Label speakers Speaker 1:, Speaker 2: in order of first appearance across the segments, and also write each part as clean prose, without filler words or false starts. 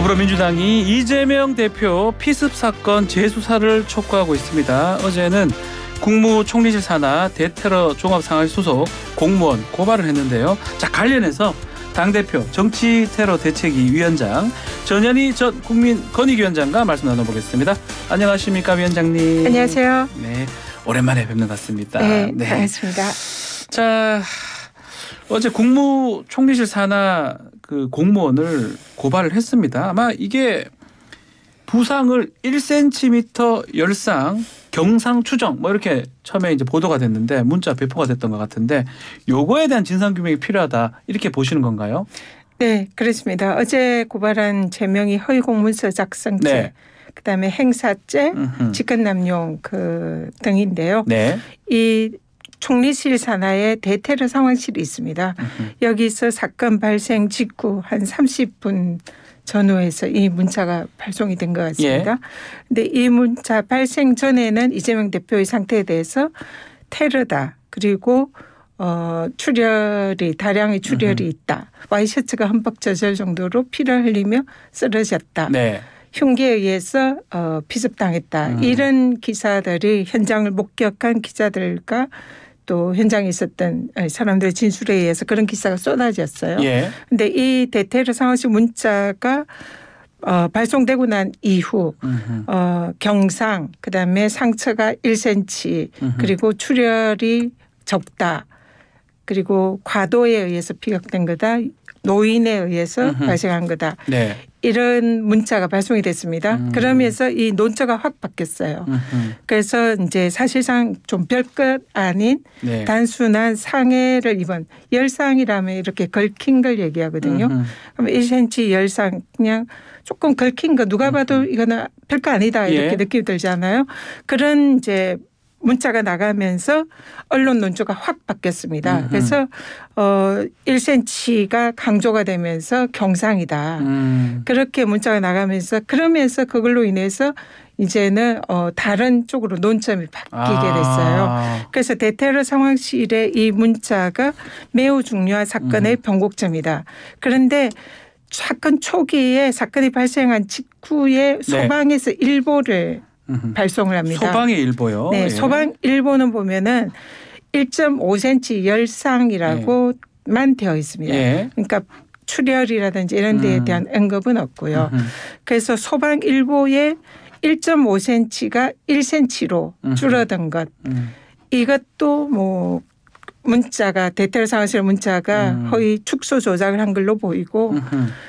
Speaker 1: 더불어민주당이 이재명 대표 피습 사건 재수사를 촉구하고 있습니다. 어제는 국무총리실 산하 대테러 종합상황 소속 공무원 고발을 했는데요. 자, 관련해서 당대표 정치테러대책위 위원장 전현희 전 국민권익위원장과 말씀 나눠보겠습니다. 안녕하십니까, 위원장님.
Speaker 2: 안녕하세요.
Speaker 1: 네, 오랜만에 뵙는 것 같습니다.
Speaker 2: 네, 반갑습니다.
Speaker 1: 자, 어제 국무총리실 산하 그 공무원을 고발을 했습니다. 아마 이게 부상을 1cm 열상 경상 추정 뭐 이렇게 처음에 이제 보도가 됐는데 문자 배포가 됐던 것 같은데 요거에 대한 진상 규명이 필요하다 이렇게 보시는 건가요?
Speaker 2: 네, 그렇습니다. 어제 고발한 제명이 허위 공문서 작성죄,
Speaker 1: 네.
Speaker 2: 그다음에 행사죄, 직권남용 등인데요.
Speaker 1: 네.
Speaker 2: 이 총리실 산하에 대테러 상황실이 있습니다. 여기서 사건 발생 직후 한 30분 전후에서 이 문자가 발송이 된 것 같습니다. 그런데 이 문자 발생 전에는 이재명 대표의 상태에 대해서 테러다. 그리고 다량의 출혈이 있다. 와이셔츠가 흠뻑 젖을 정도로 피를 흘리며 쓰러졌다.
Speaker 1: 네.
Speaker 2: 흉기에 의해서 피습당했다. 이런 기사들이 현장을 목격한 기자들과 또 현장에 있었던 사람들의 진술에 의해서 그런 기사가 쏟아졌어요. 그런데 이 대테러 상황실 문자가 발송되고 난 이후 경상 그다음에 상처가 1cm 그리고 출혈이 적다. 그리고 과도에 의해서 피격된 거다. 노인에 의해서 발생한 거다.
Speaker 1: 네.
Speaker 2: 이런 문자가 발송이 됐습니다. 그러면서 이 논조가 확 바뀌었어요. 그래서 이제 사실상 좀 별것 아닌
Speaker 1: 네.
Speaker 2: 단순한 상해를 입은 열상이라면 이렇게 걸킨 걸 얘기하거든요. 그럼 1cm 열상 그냥 조금 걸킨 거 누가 봐도 이거는 별거 아니다 이렇게 느낌이 들잖아요. 그런 이제 문자가 나가면서 언론 논조가 확 바뀌었습니다. 그래서 1cm가 강조가 되면서 경상이다. 그렇게 문자가 나가면서 그러면서 그걸로 인해서 이제는 다른 쪽으로 논점이 바뀌게 됐어요. 그래서 대테러 상황실의 이 문자가 매우 중요한 사건의 변곡점이다. 그런데 사건 초기에 사건이 발생한 직후에 소방에서 일보를 발송을 합니다.
Speaker 1: 소방의 일보요.
Speaker 2: 네, 소방 일보는 보면은 1.5cm 열상이라고만 되어 있습니다. 그러니까 출혈이라든지 이런 데에 대한 언급은 없고요. 그래서 소방 일보에 1.5cm가 1cm로 줄어든 것. 이것도 뭐 문자가 대테러 상황실 문자가 허위 축소 조작을 한 걸로 보이고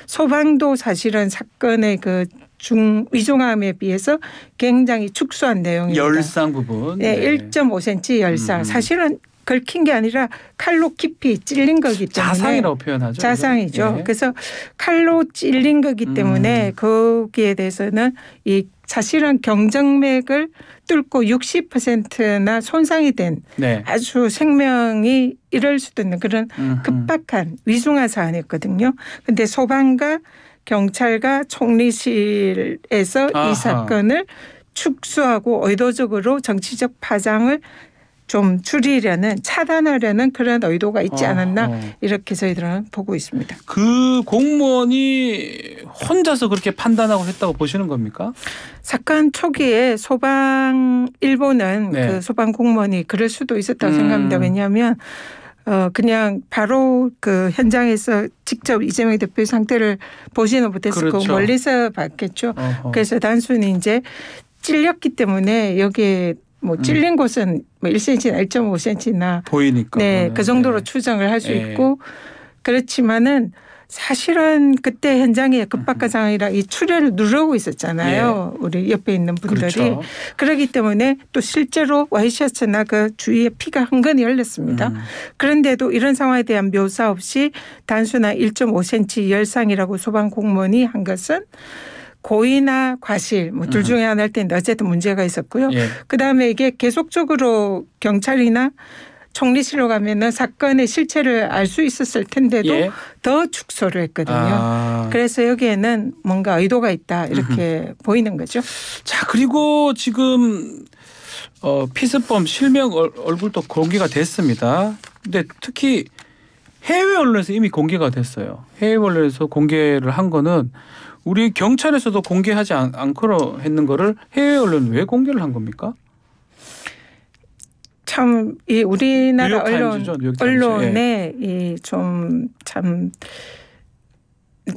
Speaker 2: 소방도 사실은 사건의 그 위중함에 비해서 굉장히 축소한 내용입니다.
Speaker 1: 열상 부분.
Speaker 2: 네, 1.5cm 열상. 사실은 걸킨 게 아니라 칼로 깊이 찔린 거기 때문에.
Speaker 1: 자상이라고 표현하죠.
Speaker 2: 자상이죠. 그래서 칼로 찔린 거기 때문에 거기에 대해서는 이 사실은 경정맥을 뚫고 60%나 손상이 된 아주 생명이 이럴 수도 있는 그런 급박한 위중한 사안이었거든요. 그런데 소방과 경찰과 총리실에서 이 사건을 축소하고 의도적으로 정치적 파장을 좀 줄이려는 차단하려는 그런 의도가 있지 않았나 이렇게 저희들은 보고 있습니다.
Speaker 1: 그 공무원이 혼자서 그렇게 판단하고 했다고 보시는 겁니까?
Speaker 2: 사건 초기에 소방 일보는 그 소방 공무원이 그럴 수도 있었다고 생각합니다. 왜냐하면 그냥 바로 그 현장에서 직접 이재명 대표의 상태를 보지는 못했을 거고 멀리서 봤겠죠. 그래서 단순히 이제 찔렸기 때문에 여기에 뭐 찔린 곳은 뭐 1cm나 1.5cm나
Speaker 1: 보이니까.
Speaker 2: 네, 그 정도로 추정을 할 수 있고 그렇지만은 사실은 그때 현장에 급박한 상황이라 이 출혈을 누르고 있었잖아요. 우리 옆에 있는 분들이. 그렇기 때문에 또 실제로 와이셔츠나 그 주위에 피가 흥건히 흘렸습니다. 그런데도 이런 상황에 대한 묘사 없이 단순한 1.5cm 열상이라고 소방 공무원이 한 것은 고의나 과실 뭐 둘 중에 하나일 텐데 어쨌든 문제가 있었고요. 그다음에 이게 계속적으로 경찰이나 총리실로 가면은 사건의 실체를 알 수 있었을 텐데도 더 축소를 했거든요. 그래서 여기에는 뭔가 의도가 있다 이렇게 보이는 거죠.
Speaker 1: 자, 그리고 지금 피습범 실명 얼굴도 공개가 됐습니다. 근데 특히 해외 언론에서 이미 공개가 됐어요. 해외 언론에서 공개를 한 거는 우리 경찰에서도 공개하지 않기로 했는 거를 해외 언론 왜 공개를 한 겁니까?
Speaker 2: 참 이 우리나라 언론의
Speaker 1: 예.
Speaker 2: 이 좀 참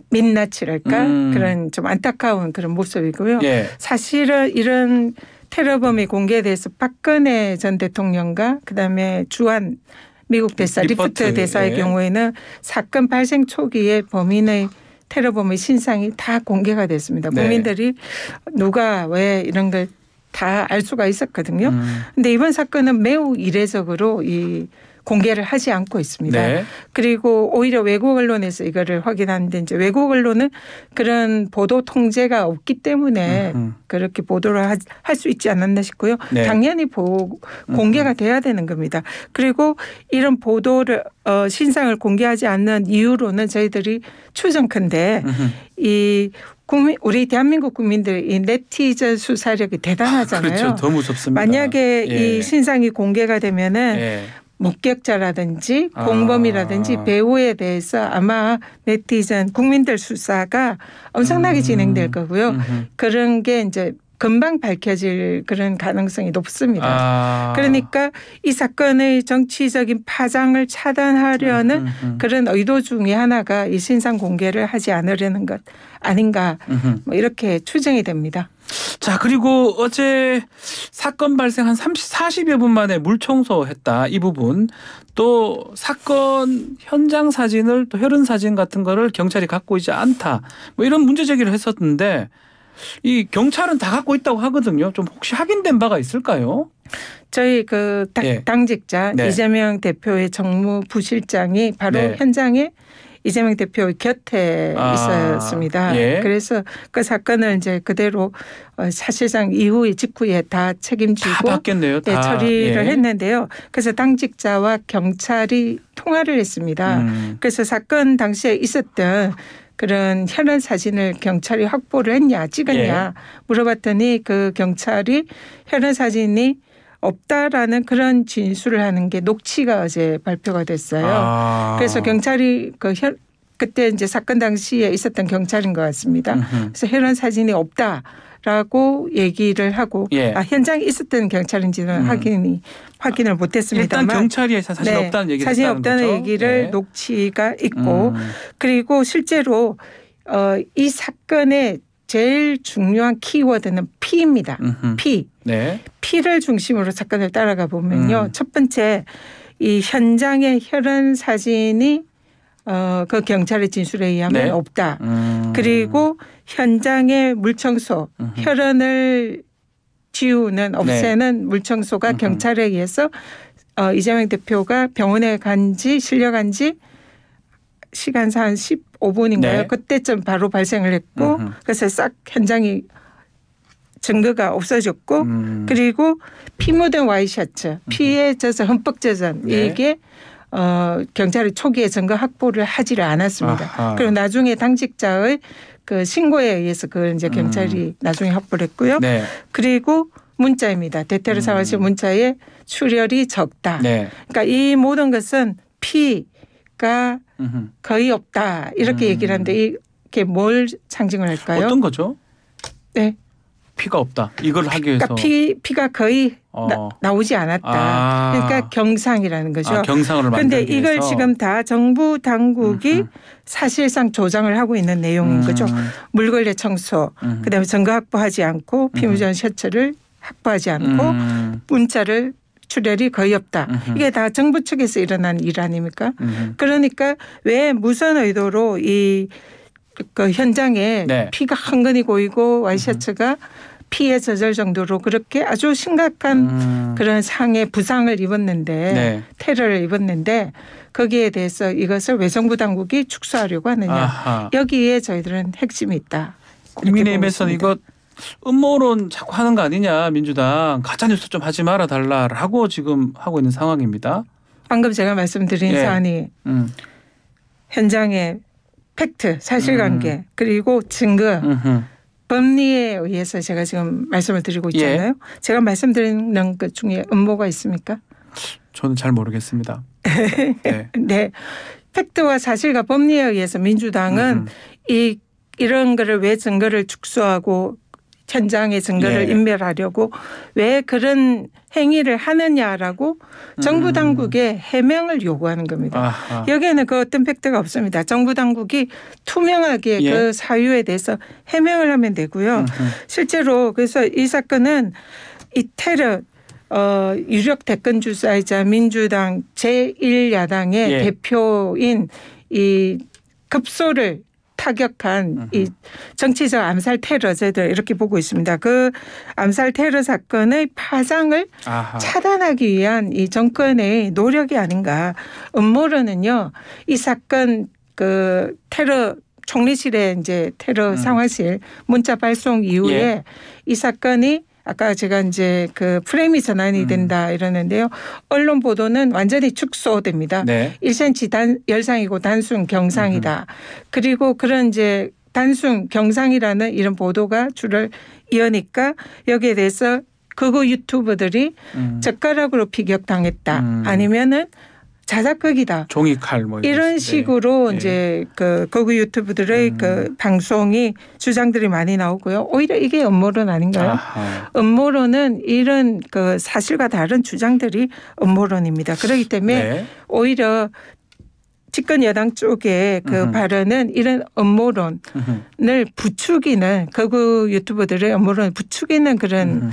Speaker 2: 민낯이랄까 그런 좀 안타까운 그런 모습이고요.
Speaker 1: 예.
Speaker 2: 사실은 이런 테러범이 공개돼서 박근혜 전 대통령과 그다음에 주한 미국 대사 리프트 대사의
Speaker 1: 예.
Speaker 2: 경우에는 사건 발생 초기에 범인의 테러범의 신상이 다 공개가 됐습니다.
Speaker 1: 네.
Speaker 2: 국민들이 누가 왜 이런 걸 다 알 수가 있었거든요. 그런데 이번 사건은 매우 이례적으로 이 공개를 하지 않고 있습니다.
Speaker 1: 네.
Speaker 2: 그리고 오히려 외국 언론에서 이거를 확인하는데 이제 외국 언론은 그런 보도 통제가 없기 때문에 그렇게 보도를 할 수 있지 않았나 싶고요.
Speaker 1: 네.
Speaker 2: 당연히 공개가 돼야 되는 겁니다. 그리고 이런 보도를 신상을 공개하지 않는 이유로는 저희들이 추정컨대 이 우리 대한민국 국민들 이 네티즌 수사력이 대단하잖아요.
Speaker 1: 그렇죠. 더 무섭습니다.
Speaker 2: 만약에
Speaker 1: 예.
Speaker 2: 이 신상이 공개가 되면은
Speaker 1: 예.
Speaker 2: 목격자라든지 공범이라든지 배우에 대해서 아마 네티즌 국민들 수사가 엄청나게 진행될 거고요. 그런 게 이제 금방 밝혀질 그런 가능성이 높습니다. 그러니까 이 사건의 정치적인 파장을 차단하려는 그런 의도 중에 하나가 이 신상 공개를 하지 않으려는 것 아닌가 뭐 이렇게 추정이 됩니다.
Speaker 1: 자, 그리고 어제 사건 발생 한 40여 분 만에 물 청소했다. 이 부분. 또 사건 현장 사진을 또 혈흔 사진 같은 거를 경찰이 갖고 있지 않다. 뭐 이런 문제 제기를 했었는데 이 경찰은 다 갖고 있다고 하거든요. 좀 혹시 확인된 바가 있을까요?
Speaker 2: 저희 그 당직자
Speaker 1: 네.
Speaker 2: 이재명 대표의 정무부실장이 바로
Speaker 1: 네.
Speaker 2: 현장에 이재명 대표 곁에 있었습니다.
Speaker 1: 예.
Speaker 2: 그래서 그 사건을 이제 그대로 사실상 이후에 직후에 다 책임지고
Speaker 1: 다 받겠네요. 다.
Speaker 2: 처리를 했는데요. 그래서 당직자와 경찰이 통화를 했습니다. 그래서 사건 당시에 있었던 그런 혈흔 사진을 경찰이 확보를 했냐 찍었냐 물어봤더니 그 경찰이 혈흔 사진이 없다라는 그런 진술을 하는 게 녹취가 어제 발표가 됐어요. 그래서 경찰이 그때 이제 사건 당시에 있었던 경찰인 것 같습니다. 그래서 혈흔 사진이 없다라고 얘기를 하고 현장에 있었던 경찰인지는 확인을 못했습니다만
Speaker 1: 일단 경찰이 사실 없다는 얘기를
Speaker 2: 사진이
Speaker 1: 했다는
Speaker 2: 없다는
Speaker 1: 거죠?
Speaker 2: 얘기를 녹취가 있고 그리고 실제로 이 사건의 제일 중요한 키워드는 피입니다. 피.
Speaker 1: 네.
Speaker 2: 피를 중심으로 사건을 따라가 보면요. 첫 번째 이 현장의 혈흔 사진이 그 경찰의 진술에 의하면 없다. 그리고 현장의 물청소 혈흔을 지우는 없애는 물청소가 경찰에 의해서 이재명 대표가 병원에 실려간 지 시간상 한 15분인가요?
Speaker 1: 네.
Speaker 2: 그때쯤 바로 발생을 했고 그래서 싹 현장이 증거가 없어졌고 그리고 피 묻은 와이셔츠 피에 젖어 흠뻑 젖은 이게 경찰이 초기에 증거 확보를 하지를 않았습니다. 그리고 나중에 당직자의 그 신고에 의해서 그걸 이제 경찰이 나중에 확보를 했고요.
Speaker 1: 네.
Speaker 2: 그리고 문자입니다. 대테러 상황실 문자에 출혈이 적다.
Speaker 1: 네.
Speaker 2: 그러니까 이 모든 것은 피가 거의 없다 이렇게 얘기를 하는데 이게 뭘 상징을 할까요?
Speaker 1: 어떤 거죠?
Speaker 2: 네.
Speaker 1: 피가 없다. 이걸 하기 위해서.
Speaker 2: 그러니까 피가 거의 나오지 않았다. 그러니까 경상이라는 거죠.
Speaker 1: 경상으로 만들기
Speaker 2: 그런데 이걸
Speaker 1: 위해서.
Speaker 2: 지금 다 정부 당국이 사실상 조장을 하고 있는 내용인 거죠. 물걸레 청소, 그다음에 증거 확보하지 않고 피 묻은 셔츠를 확보하지 않고 문자를 출혈이 거의 없다. 이게 다 정부 측에서 일어난 일 아닙니까? 그러니까 왜 무슨 의도로 그 현장에 피가 한건이 고이고 와이셔츠가 피에 젖을 정도로 그렇게 아주 심각한 그런 상해 부상을 입었는데 테러를 입었는데 거기에 대해서 이것을 왜 정부 당국이 축소하려고 하느냐. 여기에 저희들은 핵심이 있다.
Speaker 1: 국민의힘에서는 이거 음모론 자꾸 하는 거 아니냐 민주당 가짜뉴스 좀 하지 말아 달라라고 지금 하고 있는 상황입니다.
Speaker 2: 방금 제가 말씀드린 사안이 현장의 팩트, 사실관계 그리고 증거 법리에 의해서 제가 지금 말씀을 드리고 있잖아요. 제가 말씀드리는 것 중에 음모가 있습니까?
Speaker 1: 저는 잘 모르겠습니다.
Speaker 2: 네. 팩트와 사실과 법리에 의해서 민주당은 이 이런 거를 왜 증거를 축소하고 현장의 증거를
Speaker 1: 예.
Speaker 2: 인멸하려고 왜 그런 행위를 하느냐라고 정부 당국에 해명을 요구하는 겁니다.
Speaker 1: 아하.
Speaker 2: 여기에는 그 어떤 팩트가 없습니다. 정부 당국이 투명하게
Speaker 1: 예.
Speaker 2: 그 사유에 대해서 해명을 하면 되고요. 실제로 그래서 이 사건은 이 테러 유력 대권 주자이자 민주당 제1야당의
Speaker 1: 예.
Speaker 2: 대표인 이 급소를 타격한 이 정치적 암살 테러죄들 이렇게 보고 있습니다. 그 암살 테러 사건의 파장을
Speaker 1: 아하.
Speaker 2: 차단하기 위한 이 정권의 노력이 아닌가. 음모론은요. 이 사건 그 테러 총리실의 이제 테러 상황실 문자 발송 이후에
Speaker 1: 예.
Speaker 2: 이 사건이 아까 제가 이제 그 프레임이 전환이 된다 이러는데요. 언론 보도는 완전히 축소됩니다.
Speaker 1: 네.
Speaker 2: 1cm 열상이고 단순 경상이다. 그리고 그런 이제 단순 경상이라는 이런 보도가 줄을 이으니까 여기에 대해서 극우 유튜버들이 젓가락으로 피격당했다. 아니면은 자작극이다.
Speaker 1: 종이칼 뭐
Speaker 2: 이런 식으로
Speaker 1: 네.
Speaker 2: 이제 그 극우 유튜브들의 그 방송이 주장들이 많이 나오고요. 오히려 이게 음모론 아닌가요?
Speaker 1: 아하.
Speaker 2: 음모론은 이런 그 사실과 다른 주장들이 음모론입니다. 그렇기 때문에
Speaker 1: 네.
Speaker 2: 오히려 집권 여당 쪽의 그 발언은 이런 음모론을 부추기는 극우 유튜버들의 음모론을 부추기는 그런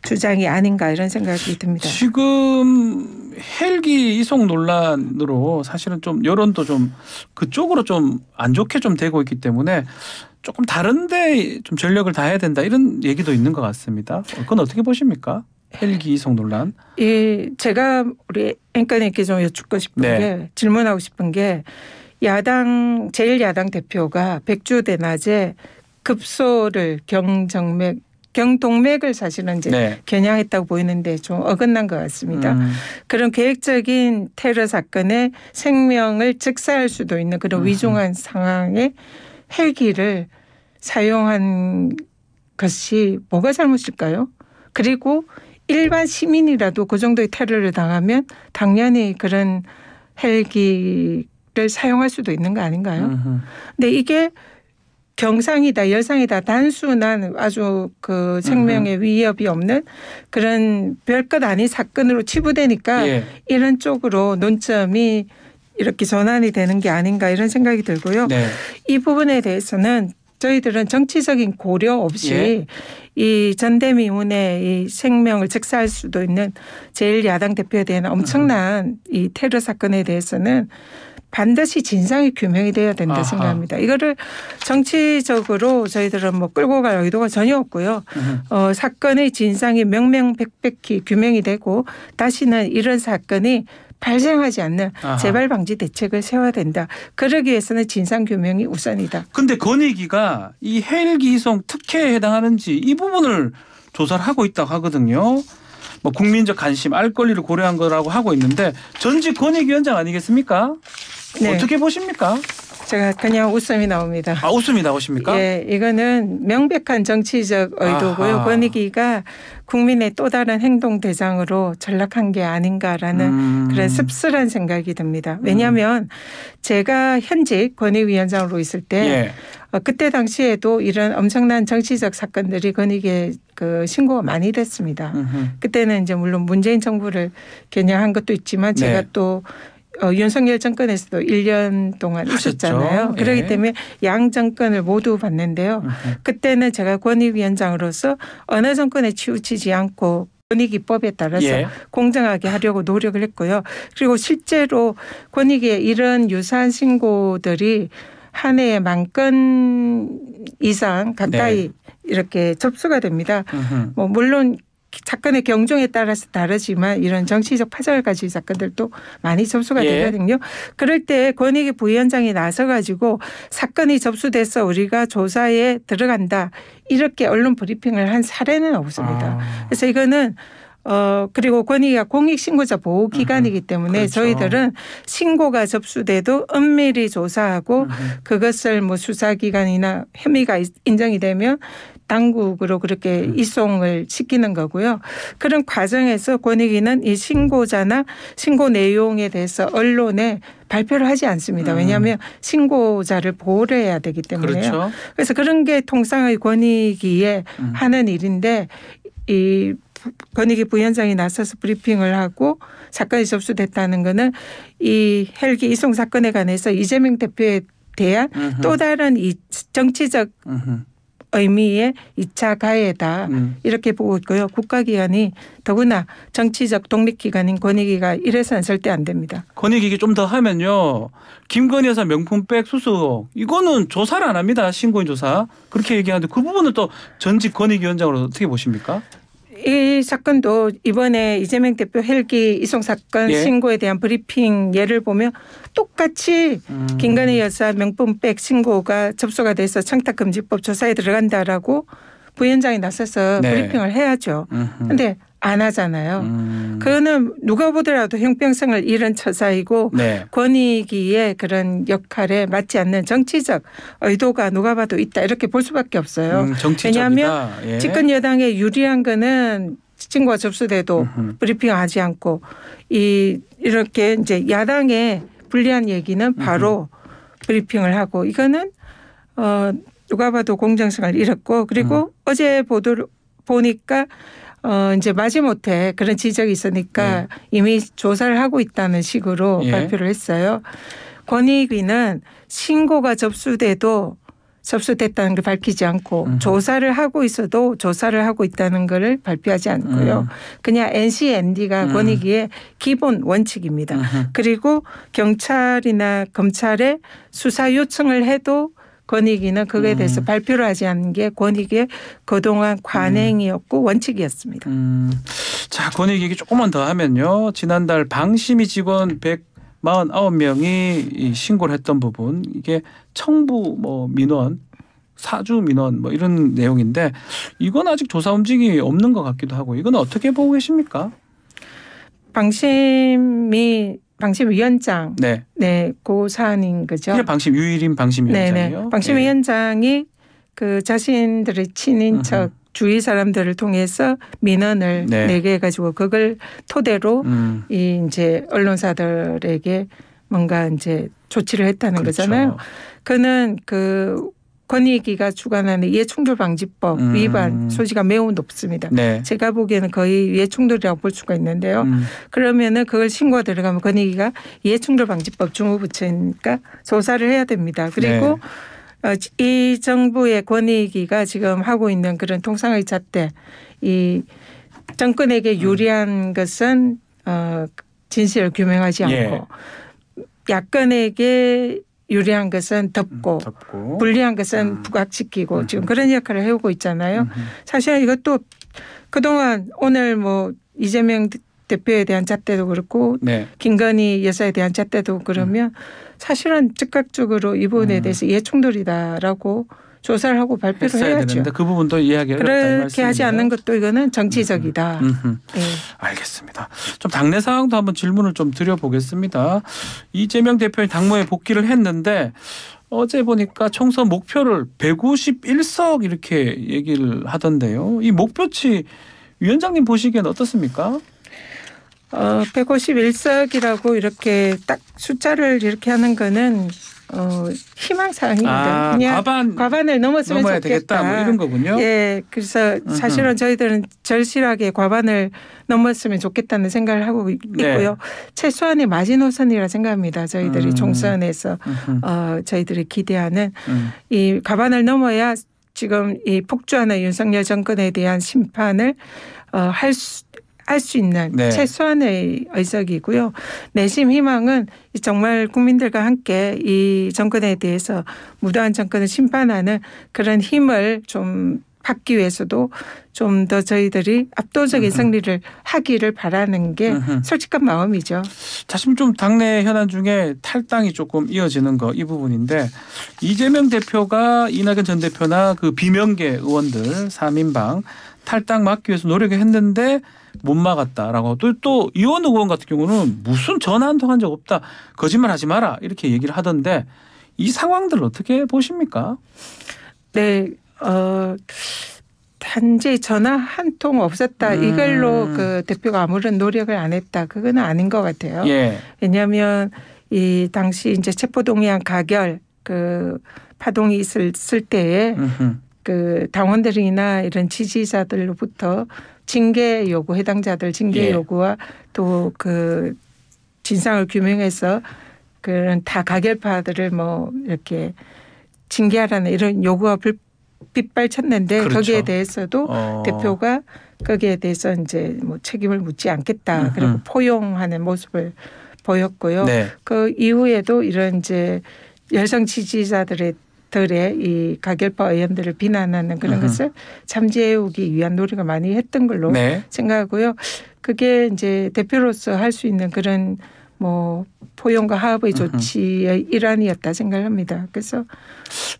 Speaker 2: 주장이 아닌가 이런 생각이 듭니다.
Speaker 1: 지금 헬기 이송 논란으로 사실은 좀 여론도 좀 그쪽으로 좀 안 좋게 좀 되고 있기 때문에 조금 다른데 좀 전력을 다해야 된다 이런 얘기도 있는 것 같습니다. 그건 어떻게 보십니까? 헬기 이송 논란.
Speaker 2: 제가 우리 앵커님께 좀 여쭙고 싶은
Speaker 1: 네.
Speaker 2: 게 질문하고 싶은 게 야당 제1야당 대표가 백주 대낮에 급소를 경동맥을 사실은 이제
Speaker 1: 네.
Speaker 2: 겨냥했다고 보이는데 좀 어긋난 것 같습니다. 그런 계획적인 테러 사건에 생명을 즉사할 수도 있는 그런 위중한 상황에 헬기를 사용한 것이 뭐가 잘못일까요? 그리고 일반 시민이라도 그 정도의 테러를 당하면 당연히 그런 헬기를 사용할 수도 있는 거 아닌가요? 근데 이게 경상이다, 열상이다, 단순한 아주 그 생명의 위협이 없는 그런 별것 아닌 사건으로 치부되니까
Speaker 1: 예.
Speaker 2: 이런 쪽으로 논점이 이렇게 전환이 되는 게 아닌가 이런 생각이 들고요.
Speaker 1: 네.
Speaker 2: 이 부분에 대해서는 저희들은 정치적인 고려 없이
Speaker 1: 예.
Speaker 2: 이 전대미문의 이 생명을 즉사할 수도 있는 제1야당 대표에 대한 엄청난 이 테러 사건에 대해서는 반드시 진상이 규명이 돼야 된다
Speaker 1: 아하.
Speaker 2: 생각합니다. 이거를 정치적으로 저희들은 뭐 끌고 갈 의도가 전혀 없고요. 사건의 진상이 명명백백히 규명이 되고 다시는 이런 사건이 발생하지 않는
Speaker 1: 아하.
Speaker 2: 재발 방지 대책을 세워야 된다. 그러기 위해서는 진상 규명이 우선이다.
Speaker 1: 근데 건의기가 이 헬기 이송 특혜에 해당하는지 이 부분을 조사를 하고 있다고 하거든요. 뭐 국민적 관심, 알 권리를 고려한 거라고 하고 있는데 전직 건의위원장 아니겠습니까?
Speaker 2: 네.
Speaker 1: 어떻게 보십니까?
Speaker 2: 제가 그냥 웃음이 나옵니다.
Speaker 1: 아, 웃음이 나오십니까?
Speaker 2: 예, 이거는 명백한 정치적 의도고요.
Speaker 1: 아하.
Speaker 2: 권익위가 국민의 또 다른 행동 대상으로 전락한 게 아닌가라는 그런 씁쓸한 생각이 듭니다. 왜냐하면 제가 현직 권익위원장으로 있을 때
Speaker 1: 예.
Speaker 2: 그때 당시에도 이런 엄청난 정치적 사건들이 권익위에 그 신고가 많이 됐습니다. 그때는 이제 물론 문재인 정부를 겨냥한 것도 있지만 제가
Speaker 1: 네.
Speaker 2: 또 윤석열 정권에서도 1년 동안 있었잖아요.
Speaker 1: 예.
Speaker 2: 그렇기 때문에 양 정권을 모두 봤는데요. 그때는 제가 권익위원장으로서 어느 정권에 치우치지 않고 권익위법에 따라서
Speaker 1: 예.
Speaker 2: 공정하게 하려고 노력을 했고요. 그리고 실제로 권익위의 이런 유사한 신고들이 한 해에 10,000건 이상 가까이
Speaker 1: 네.
Speaker 2: 이렇게 접수가 됩니다. 뭐 물론 사건의 경종에 따라서 다르지만 이런 정치적 파장을 가진 사건들도 많이 접수가
Speaker 1: 예.
Speaker 2: 되거든요. 그럴 때 권익위 부위원장이 나서가지고 사건이 접수돼서 우리가 조사에 들어간다 이렇게 언론 브리핑을 한 사례는 없습니다.
Speaker 1: 아.
Speaker 2: 그래서 이거는 그리고 권익위가 공익신고자 보호기관이기 때문에
Speaker 1: 그렇죠.
Speaker 2: 저희들은 신고가 접수돼도 엄밀히 조사하고 그것을 뭐 수사기관이나 혐의가 인정이 되면 당국으로 그렇게 이송을 시키는 거고요. 그런 과정에서 권익위는 이 신고자나 신고 내용에 대해서 언론에 발표를 하지 않습니다. 왜냐하면 신고자를 보호를 해야 되기 때문에요.
Speaker 1: 그렇죠.
Speaker 2: 그래서 그런 게 통상의 권익위에 하는 일인데 이 권익위 부위원장이 나서서 브리핑을 하고 사건이 접수됐다는 거는 이 헬기 이송 사건에 관해서 이재명 대표에 대한 또 다른 이 정치적 의미의 2차 가해다 이렇게 보고 있고요. 국가기관이 더구나 정치적 독립기관인 권익위가 이래서는 절대 안 됩니다.
Speaker 1: 권익위 좀 더 하면요. 김건희 여사 명품백 수수 이거는 조사를 안 합니다. 신고인 조사. 그렇게 얘기하는데 그 부분은 또 전직 권익위원장으로 어떻게 보십니까?
Speaker 2: 이 사건도 이번에 이재명 대표 헬기 이송 사건 신고에 대한 브리핑 예를 보면 똑같이 김건희 여사 명품백 신고가 접수가 돼서 청탁금지법 조사에 들어간다라고 부위원장이 나서서 브리핑을 해야죠. 그런데 안 하잖아요. 그거는 누가 보더라도 형평성을 잃은 처사이고 권익위의 그런 역할에 맞지 않는 정치적 의도가 누가 봐도 있다 이렇게 볼 수밖에 없어요. 왜냐하면 집권 여당에 유리한 거는 신고가 접수돼도 브리핑하지 않고 이렇게 이제 야당에 불리한 얘기는 바로 브리핑을 하고 이거는 누가 봐도 공정성을 잃었고 그리고 어제 보도를 보니까 이제 마지못해 그런 지적이 있으니까 이미 조사를 하고 있다는 식으로 발표를 했어요. 권익위는 신고가 접수됐다는 걸 밝히지 않고 조사를 하고 있어도 조사를 하고 있다는 걸 발표하지 않고요. 그냥 NCND가 권익위의 기본 원칙입니다. 그리고 경찰이나 검찰에 수사 요청을 해도 권익위는 그거에 대해서 발표를 하지 않는 게 권익위의 그동안 관행이었고 원칙이었습니다.
Speaker 1: 자, 권익위 얘기 조금만 더 하면요. 지난달 방심위 직원 149명이 신고를 했던 부분 이게 청부 민원 사주 민원 이런 내용인데 이건 아직 조사 움직임이 없는 것 같기도 하고 이건 어떻게 보고 계십니까?
Speaker 2: 방심위원장 그 사안인 거죠.
Speaker 1: 이게 유일인 방심위원장이요.
Speaker 2: 방심위원장이 그 자신들의 친인척 주위 사람들을 통해서 민원을 내게 해가지고 그걸 토대로 이 이제 언론사들에게 뭔가 이제 조치를 했다는 거잖아요. 그는 그 권익위가 주관하는 이해충돌방지법 위반 소지가 매우 높습니다. 제가 보기에는 거의 이해충돌이라고 볼 수가 있는데요. 그러면은 그걸 신고가 들어가면 권익위가 이해충돌방지법 주무부처니까 조사를 해야 됩니다. 그리고 이 정부의 권익위가 지금 하고 있는 그런 통상의 잣대 이 정권에게 유리한 것은 진실을 규명하지 않고 야권에게 유리한 것은 덮고 불리한 것은 부각시키고 지금 그런 역할을 해오고 있잖아요. 사실 이것도 그동안 오늘 뭐 이재명 대표에 대한 잣대도 그렇고 김건희 여사에 대한 잣대도 그러면 사실은 즉각적으로 이 부분에 대해서 이해충돌이다라고 조사를 하고 발표를 해야죠.
Speaker 1: 되는데 그 부분도 이해하기 어렵다.
Speaker 2: 그렇게 하지 않는 것도 이거는 정치적이다.
Speaker 1: 알겠습니다. 좀 당내 상황도 한번 질문을 좀 드려보겠습니다. 이재명 대표의 당무에 복귀를 했는데 어제 보니까 총선 목표를 151석 이렇게 얘기를 하던데요. 이 목표치 위원장님 보시기엔 어떻습니까?
Speaker 2: 151석이라고 이렇게 딱 숫자를 이렇게 하는 거는 희망사항입니다. 그냥 과반을 넘었으면
Speaker 1: 넘어야
Speaker 2: 좋겠다.
Speaker 1: 되겠다. 이런 거군요.
Speaker 2: 그래서 사실은 저희들은 절실하게 과반을 넘었으면 좋겠다는 생각을 하고 있고요. 최소한의 마지노선이라 생각합니다. 저희들이 총선에서 저희들이 기대하는 이 과반을 넘어야 지금 이 폭주하는 윤석열 정권에 대한 심판을 할 수 있는 최소한의 의석이고요. 내심 희망은 정말 국민들과 함께 이 정권에 대해서 무도한 정권을 심판하는 그런 힘을 좀 받기 위해서도 좀 더 저희들이 압도적인 승리를 하기를 바라는 게 솔직한 마음이죠.
Speaker 1: 사실 좀 당내 현안 중에 탈당이 조금 이어지는 거 이 부분인데 이재명 대표가 이낙연 전 대표나 그 비명계 의원들 3인방 탈당 막기 위해서 노력을 했는데 못 막았다라고 또 이원우 의원 같은 경우는 무슨 전화 한 통 한 적 없다. 거짓말하지 마라 이렇게 얘기를 하던데 이 상황들 어떻게 보십니까?
Speaker 2: 네. 단지 전화 한 통 없었다. 이걸로 그 대표가 아무런 노력을 안 했다. 그건 아닌 것 같아요.
Speaker 1: 예.
Speaker 2: 왜냐하면 이 당시 이제 체포동의안 가결 그 파동이 있을 때에 그 당원들이나 이런 지지자들로부터 징계 요구, 해당자들 징계
Speaker 1: 예.
Speaker 2: 요구와 또 그 진상을 규명해서 그런 다 가결파들을 뭐 이렇게 징계하라는 이런 요구가 빗발쳤는데
Speaker 1: 그렇죠.
Speaker 2: 거기에 대해서도 대표가 거기에 대해서 이제 뭐 책임을 묻지 않겠다. 그리고 포용하는 모습을 보였고요.
Speaker 1: 네.
Speaker 2: 그 이후에도 이런 이제 여성 지지자들의 이 가결파 의원들을 비난하는 그런 것을 잠재우기 위한 노력을 많이 했던 걸로
Speaker 1: 네.
Speaker 2: 생각하고요. 그게 이제 대표로서 할 수 있는 그런 뭐 포용과 화합의 조치의 일환이었다 생각합니다. 그래서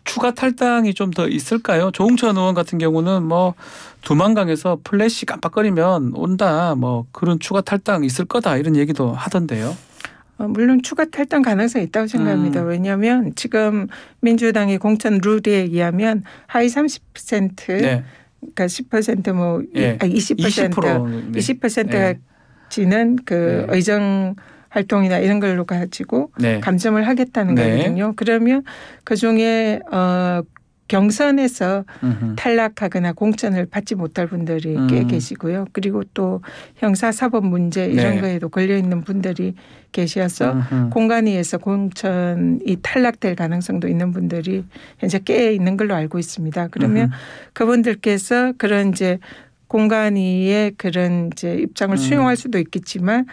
Speaker 1: 추가 탈당이 좀 더 있을까요? 조홍천 의원 같은 경우는 뭐 두만강에서 플래시 깜빡거리면 온다. 뭐 그런 추가 탈당 있을 거다 이런 얘기도 하던데요.
Speaker 2: 물론 추가 탈당 가능성이 있다고 생각합니다. 왜냐하면 지금 민주당의 공천 룰에 의하면 하위 30%
Speaker 1: 네.
Speaker 2: 그러니까 10% 뭐
Speaker 1: 예.
Speaker 2: 20% 20%가 지는 그
Speaker 1: 네.
Speaker 2: 의정 활동이나 이런 걸로 가지고
Speaker 1: 네.
Speaker 2: 감점을 하겠다는
Speaker 1: 네.
Speaker 2: 거거든요. 그러면 그중에 경선에서 탈락하거나 공천을 받지 못할 분들이 꽤 계시고요. 그리고 또 형사사법 문제 이런
Speaker 1: 네.
Speaker 2: 거에도 걸려있는 분들이 계셔서 공관위에서 공천이 탈락될 가능성도 있는 분들이 현재 꽤 있는 걸로 알고 있습니다. 그러면 그분들께서 그런 이제 공관위의 그런 이제 입장을 수용할 수도 있겠지만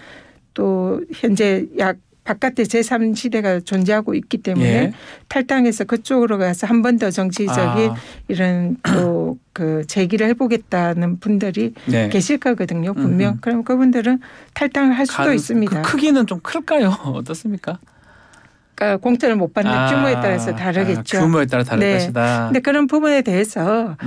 Speaker 2: 또 현재 바깥에 제3지대가 존재하고 있기 때문에
Speaker 1: 예.
Speaker 2: 탈당해서 그쪽으로 가서 한 번 더 정치적인 이런 또 그 제기를 해보겠다는 분들이
Speaker 1: 네.
Speaker 2: 계실 거거든요. 분명. 그럼 그분들은 탈당을 할 수도 있습니다.
Speaker 1: 그 크기는 좀 클까요? 어떻습니까?
Speaker 2: 그러니까 공천을 못 받는 규모에 따라서 다르겠죠.
Speaker 1: 규모에 따라 다를 것이다.
Speaker 2: 그런데 그런 부분에 대해서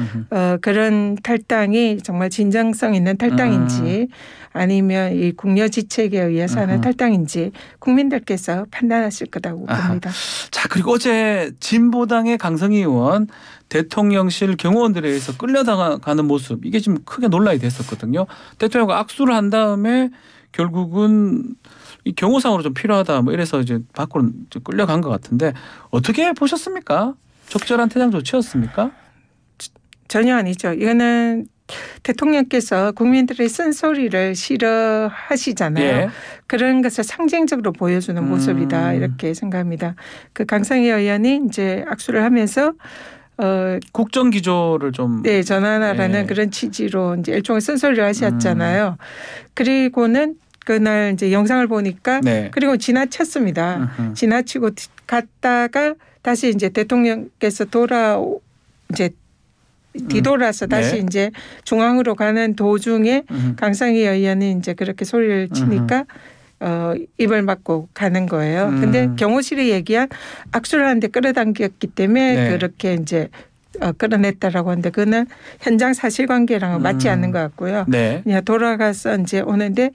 Speaker 2: 그런 탈당이 정말 진정성 있는 탈당인지 아니면 이 궁여지책에 의해서 하는 탈당인지 국민들께서 판단하실 거라고 봅니다.
Speaker 1: 자, 그리고 어제 진보당의 강성희 의원 대통령실 경호원들에 의해서 끌려다가는 모습 이게 지금 크게 논란이 됐었거든요. 대통령과 악수를 한 다음에 결국은 이 경호상으로 좀 필요하다 뭐 이래서 이제 밖으로 끌려간 것 같은데 어떻게 보셨습니까? 적절한 퇴장 조치였습니까?
Speaker 2: 전혀 아니죠. 이거는 대통령께서 국민들의 쓴소리를 싫어하시잖아요.
Speaker 1: 예.
Speaker 2: 그런 것을 상징적으로 보여주는 모습이다 이렇게 생각합니다. 그 강성희 의원이 이제 악수를 하면서
Speaker 1: 국정 기조를 좀
Speaker 2: 전환하라는 그런 취지로 이제 일종의 쓴소리를 하셨잖아요. 그리고는 그날 이제 영상을 보니까 그리고 지나쳤습니다. 지나치고 갔다가 다시 이제 대통령께서 뒤돌아서 다시 이제 중앙으로 가는 도중에 강성희 의원이 이제 그렇게 소리를 치니까 입을 막고 가는 거예요. 근데 경호실이 얘기한 악수를 하는데 끌어당겼기 때문에 그렇게 이제 끌어냈다라고 하는데 그거는 현장 사실관계랑은 맞지 않는 것 같고요. 그냥 돌아가서 이제 오는데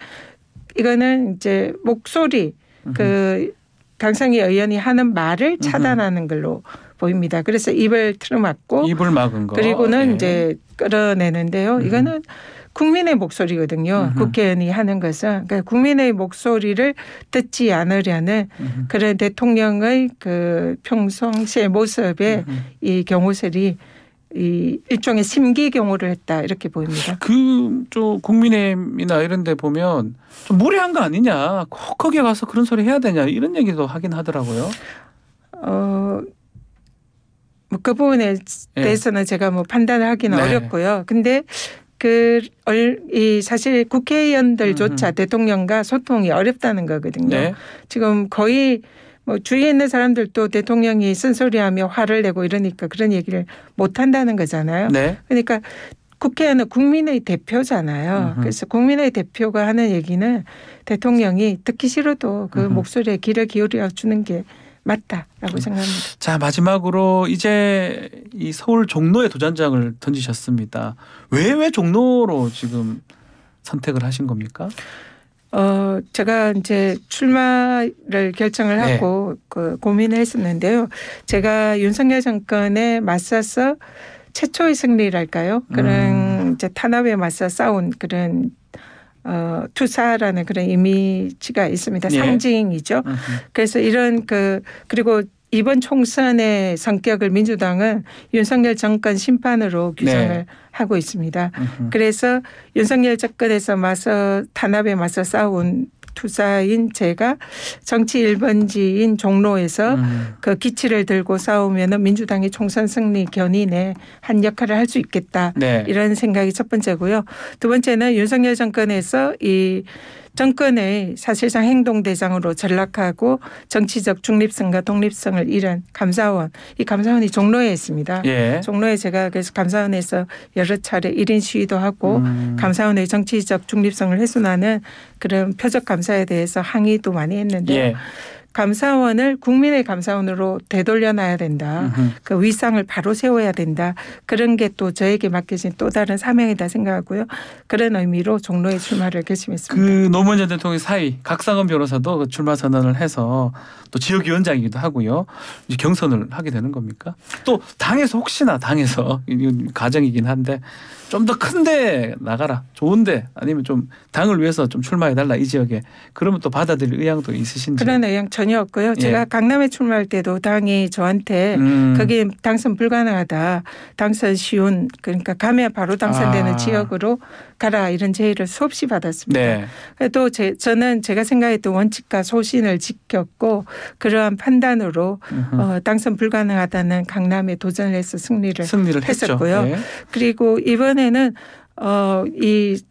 Speaker 2: 이거는 이제 목소리 그 강성희 의원이 하는 말을 차단하는 걸로 보입니다. 그래서 입을 틀어막고
Speaker 1: 입을 막은 거
Speaker 2: 그리고는 이제 끌어내는데요. 이거는 국민의 목소리거든요. 국회의원이 하는 것은 그러니까 국민의 목소리를 듣지 않으려는 그런 대통령의 그 평상시의 모습에 이 경호실이 이 일종의 심기 경호를 했다 이렇게 보입니다.
Speaker 1: 좀 국민의힘이나 이런 데 보면 좀 무례한 거 아니냐. 꼭 거기에 가서 그런 소리 해야 되냐 이런 얘기도 하긴 하더라고요.
Speaker 2: 뭐 그 부분에 대해서는 제가 뭐 판단을 하기는 어렵고요. 근데 이 사실 국회의원들조차 대통령과 소통이 어렵다는 거거든요. 지금 거의 뭐 주위에 있는 사람들도 대통령이 쓴소리하며 화를 내고 이러니까 그런 얘기를 못 한다는 거잖아요. 그러니까 국회의원은 국민의 대표잖아요. 그래서 국민의 대표가 하는 얘기는 대통령이 듣기 싫어도 그 목소리에 귀를 기울여 주는 게 맞다라고 생각합니다.
Speaker 1: 자, 마지막으로 이제 이 서울 종로에 도전장을 던지셨습니다. 왜 종로로 지금 선택을 하신 겁니까?
Speaker 2: 제가 이제 출마를 결정을 하고 그 고민을 했었는데요. 제가 윤석열 정권에 맞서서 최초의 승리랄까요? 그런 이제 탄압에 맞서 싸운 그런 투사라는 그런 이미지가 있습니다. 상징이죠. 그래서 이런 그리고 이번 총선의 성격을 민주당은 윤석열 정권 심판으로 규정을 하고 있습니다. 그래서 윤석열 정권에서 탄압에 맞서 싸운 투사인 제가 정치 1번지인 종로에서 그 기치를 들고 싸우면 민주당이 총선 승리 견인에 한 역할을 할 수 있겠다. 이런 생각이 첫 번째고요. 두 번째는 윤석열 정권에서 이 정권의 사실상 행동대장으로 전락하고 정치적 중립성과 독립성을 잃은 감사원. 이 감사원이 종로에 있습니다. 종로에 제가 그래서 감사원에서 여러 차례 1인 시위도 하고 감사원의 정치적 중립성을 훼손하는 그런 표적 감사에 대해서 항의도 많이 했는데 감사원을 국민의 감사원으로 되돌려놔야 된다. 그 위상을 바로 세워야 된다. 그런 게 또 저에게 맡겨진 또 다른 사명이다 생각하고요. 그런 의미로 종로에 출마를 결심했습니다.
Speaker 1: 그 노무현 전 대통령 사이 각상은 변호사도 그 출마 선언을 해서 또 지역위원장이기도 하고요. 이제 경선을 하게 되는 겁니까? 또 당에서 혹시나 이건 가정이긴 한데 좀 더 큰데 나가라. 좋은데 아니면 좀 당을 위해서 좀 출마해달라 이 지역에. 그러면 또 받아들일 의향도 있으신지.
Speaker 2: 그런 의향 전혀 없고요. 제가 강남에 출마할 때도 당이 저한테 거기 당선 불가능하다. 당선 쉬운 그러니까 가면 바로 당선되는 지역으로 가라 이런 제의를 수없이 받았습니다. 또 저는 제가 생각했던 원칙과 소신을 지켰고 그러한 판단으로 당선 불가능하다는 강남에 도전을 해서 승리를 했었고요. 그리고 이번에는 이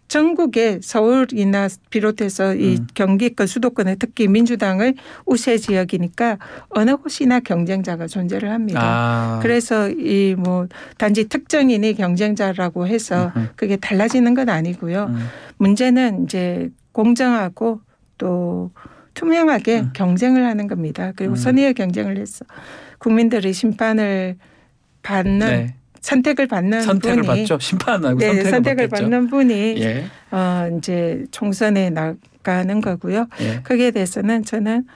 Speaker 2: 전국의 서울이나 비롯해서 이 경기권 수도권의 특히 민주당의 우세 지역이니까 어느 곳이나 경쟁자가 존재를 합니다. 그래서 이 뭐 단지 특정인이 경쟁자라고 해서 그게 달라지는 건 아니고요. 문제는 이제 공정하고 또 투명하게 경쟁을 하는 겁니다. 그리고 선의의 경쟁을 해서 국민들의 심판을 받는 선택을
Speaker 1: 받죠. 심판하고
Speaker 2: 선택을 받는 분이 이제 총선에 나가는 거고요. 거기에 대해서는 저는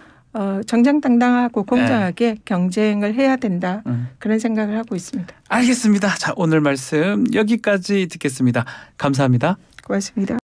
Speaker 2: 정정당당하고 공정하게 경쟁을 해야 된다. 그런 생각을 하고 있습니다.
Speaker 1: 알겠습니다. 자, 오늘 말씀 여기까지 듣겠습니다. 감사합니다.
Speaker 2: 고맙습니다.